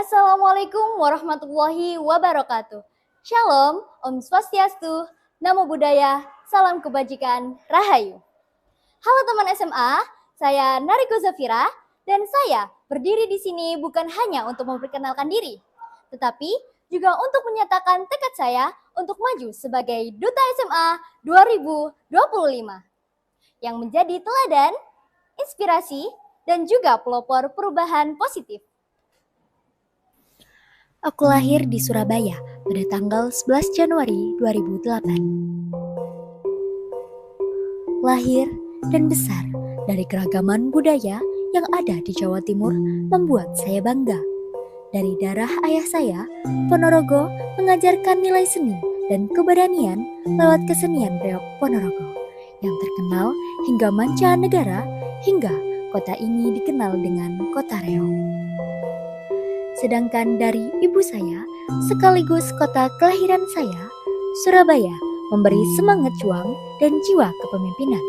Assalamualaikum warahmatullahi wabarakatuh. Shalom, Om Swastiastu, Namo Buddhaya, Salam Kebajikan, Rahayu. Halo teman SMA, saya Nariko Zafira dan saya berdiri di sini bukan hanya untuk memperkenalkan diri, tetapi juga untuk menyatakan tekad saya untuk maju sebagai Duta SMA 2025 yang menjadi teladan, inspirasi, dan juga pelopor perubahan positif. Aku lahir di Surabaya pada tanggal 11 Januari 2008. Lahir dan besar dari keragaman budaya yang ada di Jawa Timur membuat saya bangga. Dari darah ayah saya, Ponorogo mengajarkan nilai seni dan keberanian lewat kesenian reog Ponorogo yang terkenal hingga mancanegara, hingga kota ini dikenal dengan kota reog. Sedangkan dari ibu saya, sekaligus kota kelahiran saya, Surabaya memberi semangat juang dan jiwa kepemimpinan.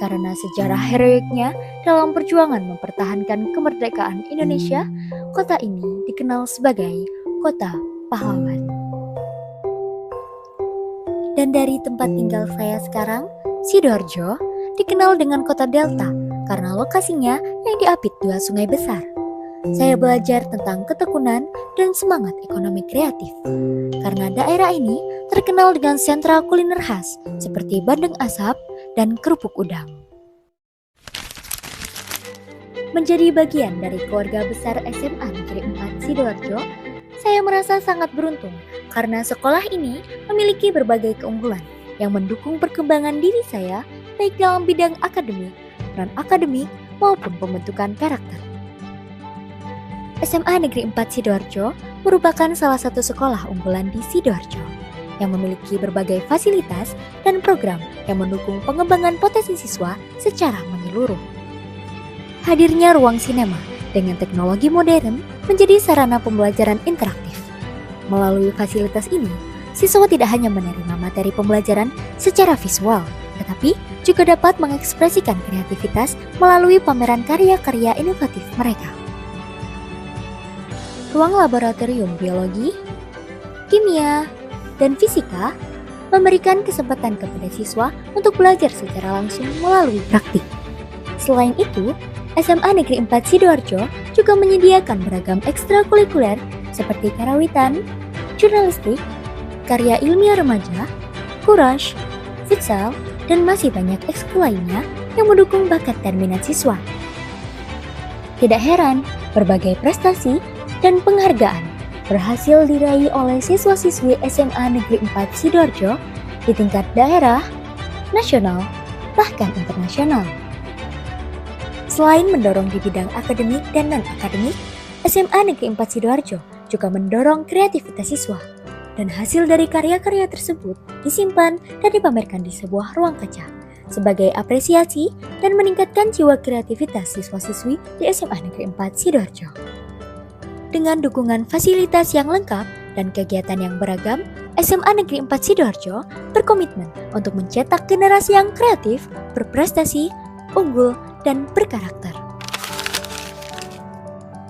Karena sejarah heroiknya dalam perjuangan mempertahankan kemerdekaan Indonesia, kota ini dikenal sebagai kota pahlawan. Dan dari tempat tinggal saya sekarang, Sidoarjo, dikenal dengan kota Delta karena lokasinya yang diapit dua sungai besar. Saya belajar tentang ketekunan dan semangat ekonomi kreatif. Karena daerah ini terkenal dengan sentra kuliner khas seperti bandeng asap dan kerupuk udang. Menjadi bagian dari keluarga besar SMA Negeri 4 Sidoarjo, saya merasa sangat beruntung karena sekolah ini memiliki berbagai keunggulan yang mendukung perkembangan diri saya baik dalam bidang akademik, non-akademik maupun pembentukan karakter. SMA Negeri 4 Sidoarjo merupakan salah satu sekolah unggulan di Sidoarjo yang memiliki berbagai fasilitas dan program yang mendukung pengembangan potensi siswa secara menyeluruh. Hadirnya ruang sinema dengan teknologi modern menjadi sarana pembelajaran interaktif. Melalui fasilitas ini, siswa tidak hanya menerima materi pembelajaran secara visual, tetapi juga dapat mengekspresikan kreativitas melalui pameran karya-karya inovatif mereka. Ruang laboratorium biologi, kimia, dan fisika memberikan kesempatan kepada siswa untuk belajar secara langsung melalui praktik. Selain itu, SMA Negeri 4 Sidoarjo juga menyediakan beragam ekstrakurikuler seperti karawitan, jurnalistik, karya ilmiah remaja, courage, futsal, dan masih banyak ekskul lainnya yang mendukung bakat dan minat siswa. Tidak heran, berbagai prestasi dan penghargaan berhasil diraih oleh siswa-siswi SMA Negeri 4 Sidoarjo di tingkat daerah, nasional, bahkan internasional. Selain mendorong di bidang akademik dan non-akademik, SMA Negeri 4 Sidoarjo juga mendorong kreativitas siswa, dan hasil dari karya-karya tersebut disimpan dan dipamerkan di sebuah ruang kaca sebagai apresiasi dan meningkatkan jiwa kreativitas siswa-siswi di SMA Negeri 4 Sidoarjo. Dengan dukungan fasilitas yang lengkap dan kegiatan yang beragam, SMA Negeri 4 Sidoarjo berkomitmen untuk mencetak generasi yang kreatif, berprestasi, unggul, dan berkarakter.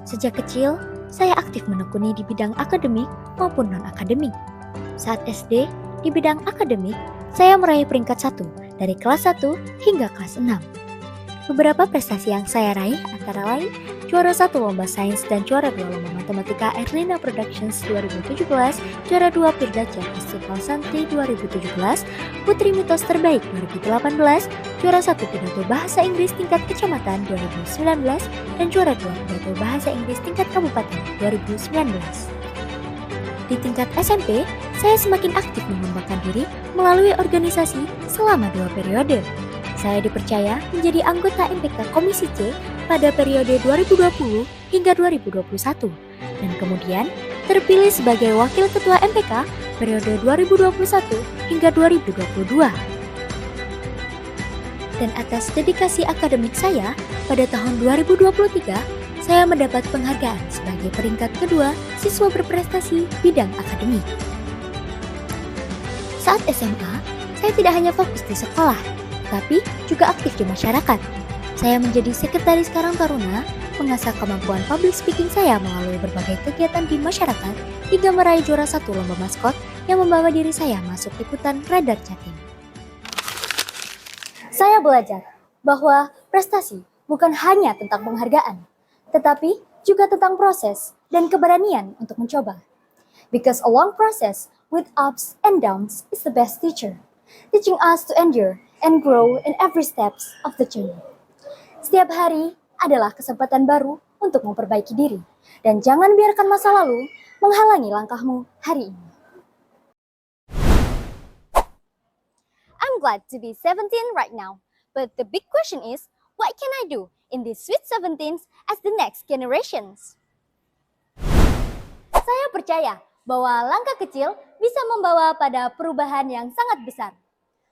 Sejak kecil, saya aktif menekuni di bidang akademik maupun non-akademik. Saat SD, di bidang akademik, saya meraih peringkat 1 dari kelas 1 hingga kelas 6. Beberapa prestasi yang saya raih antara lain juara 1 lomba sains dan juara 2 lomba matematika Erlina Productions 2017, juara 2 Pirdaca Festival Santri 2017, Putri Mitos Terbaik 2018, juara 1 pidato bahasa Inggris tingkat kecamatan 2019, dan juara 2 pidato bahasa Inggris tingkat kabupaten 2019. Di tingkat SMP, saya semakin aktif mengembangkan diri melalui organisasi selama 2 periode. Saya dipercaya menjadi anggota MPK Komisi C pada periode 2020 hingga 2021 dan kemudian terpilih sebagai Wakil Ketua MPK periode 2021 hingga 2022. Dan atas dedikasi akademik saya, pada tahun 2023, saya mendapat penghargaan sebagai peringkat kedua siswa berprestasi bidang akademik. Saat SMA, saya tidak hanya fokus di sekolah, tapi juga aktif di masyarakat. Saya menjadi sekretaris Karang Taruna mengasah kemampuan public speaking saya melalui berbagai kegiatan di masyarakat hingga meraih juara 1 lomba maskot yang membawa diri saya masuk liputan Radar Jatim. Saya belajar bahwa prestasi bukan hanya tentang penghargaan, tetapi juga tentang proses dan keberanian untuk mencoba. Because a long process with ups and downs is the best teacher, teaching us to endure and grow in every steps of the journey. Setiap hari adalah kesempatan baru untuk memperbaiki diri, dan jangan biarkan masa lalu menghalangi langkahmu hari ini. I'm glad to be 17 right now, but the big question is, what can I do in these sweet 17s as the next generations? Saya percaya bahwa langkah kecil bisa membawa pada perubahan yang sangat besar.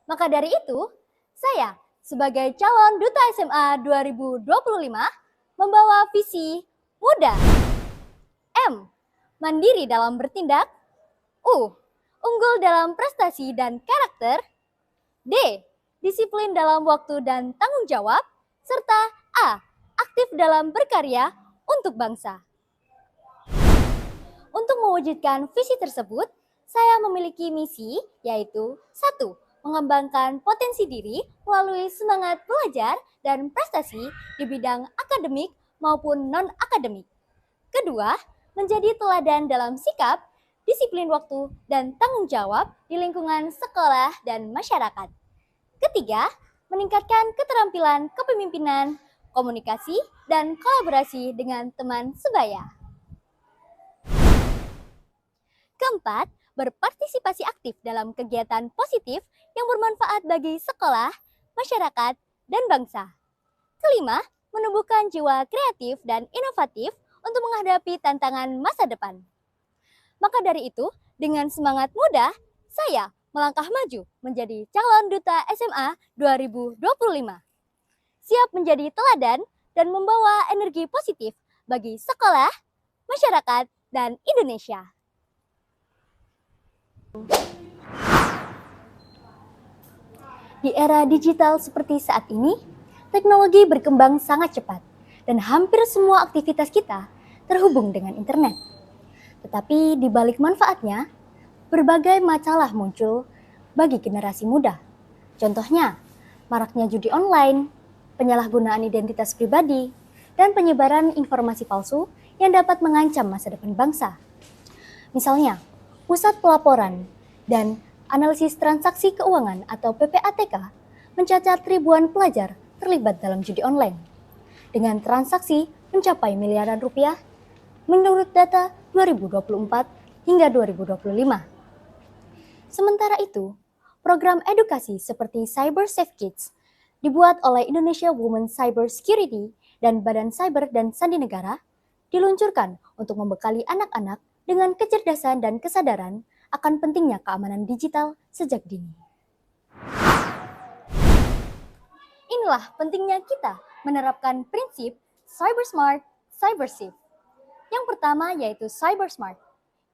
Maka dari itu, saya sebagai calon Duta SMA 2025 membawa visi muda. M. Mandiri dalam bertindak. U. Unggul dalam prestasi dan karakter. D. Disiplin dalam waktu dan tanggung jawab. Serta A. Aktif dalam berkarya untuk bangsa. Untuk mewujudkan visi tersebut, saya memiliki misi yaitu 1. Mengembangkan potensi diri melalui semangat belajar dan prestasi di bidang akademik maupun non-akademik. Kedua, menjadi teladan dalam sikap, disiplin waktu, dan tanggung jawab di lingkungan sekolah dan masyarakat. Ketiga, meningkatkan keterampilan kepemimpinan, komunikasi, dan kolaborasi dengan teman sebaya. Keempat, berpartisipasi aktif dalam kegiatan positif yang bermanfaat bagi sekolah, masyarakat, dan bangsa. Kelima, menumbuhkan jiwa kreatif dan inovatif untuk menghadapi tantangan masa depan. Maka dari itu, dengan semangat muda, saya melangkah maju menjadi calon Duta SMA 2025. Siap menjadi teladan dan membawa energi positif bagi sekolah, masyarakat, dan Indonesia. Di era digital seperti saat ini, teknologi berkembang sangat cepat dan hampir semua aktivitas kita terhubung dengan internet. Tetapi di balik manfaatnya, berbagai masalah muncul bagi generasi muda. Contohnya, maraknya judi online, penyalahgunaan identitas pribadi, dan penyebaran informasi palsu yang dapat mengancam masa depan bangsa. Misalnya, Pusat Pelaporan dan Analisis Transaksi Keuangan atau PPATK mencatat ribuan pelajar terlibat dalam judi online dengan transaksi mencapai miliaran rupiah menurut data 2024 hingga 2025. Sementara itu, program edukasi seperti Cyber Safe Kids dibuat oleh Indonesia Women Cyber Security dan Badan Cyber dan Sandi Negara diluncurkan untuk membekali anak-anak dengan kecerdasan dan kesadaran akan pentingnya keamanan digital sejak dini. Inilah pentingnya kita menerapkan prinsip Cyber Smart, Cyber Safe. Yang pertama yaitu Cyber Smart.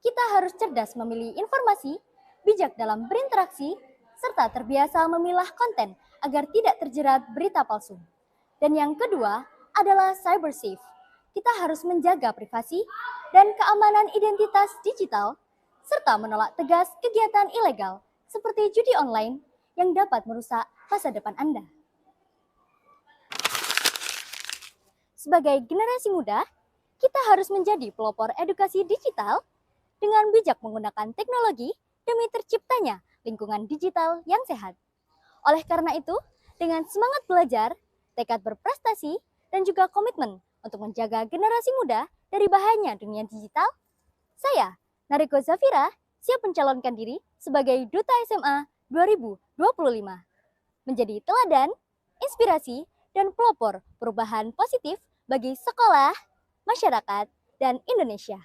Kita harus cerdas memilih informasi, bijak dalam berinteraksi, serta terbiasa memilah konten agar tidak terjerat berita palsu. Dan yang kedua adalah Cyber Safe. Kita harus menjaga privasi dan keamanan identitas digital, serta menolak tegas kegiatan ilegal seperti judi online yang dapat merusak masa depan Anda. Sebagai generasi muda, kita harus menjadi pelopor edukasi digital dengan bijak menggunakan teknologi demi terciptanya lingkungan digital yang sehat. Oleh karena itu, dengan semangat belajar, tekad berprestasi, dan juga komitmen untuk menjaga generasi muda dari bahayanya dunia digital, saya, Nariko Zafira, siap mencalonkan diri sebagai Duta SMA 2025. Menjadi teladan, inspirasi, dan pelopor perubahan positif bagi sekolah, masyarakat, dan Indonesia.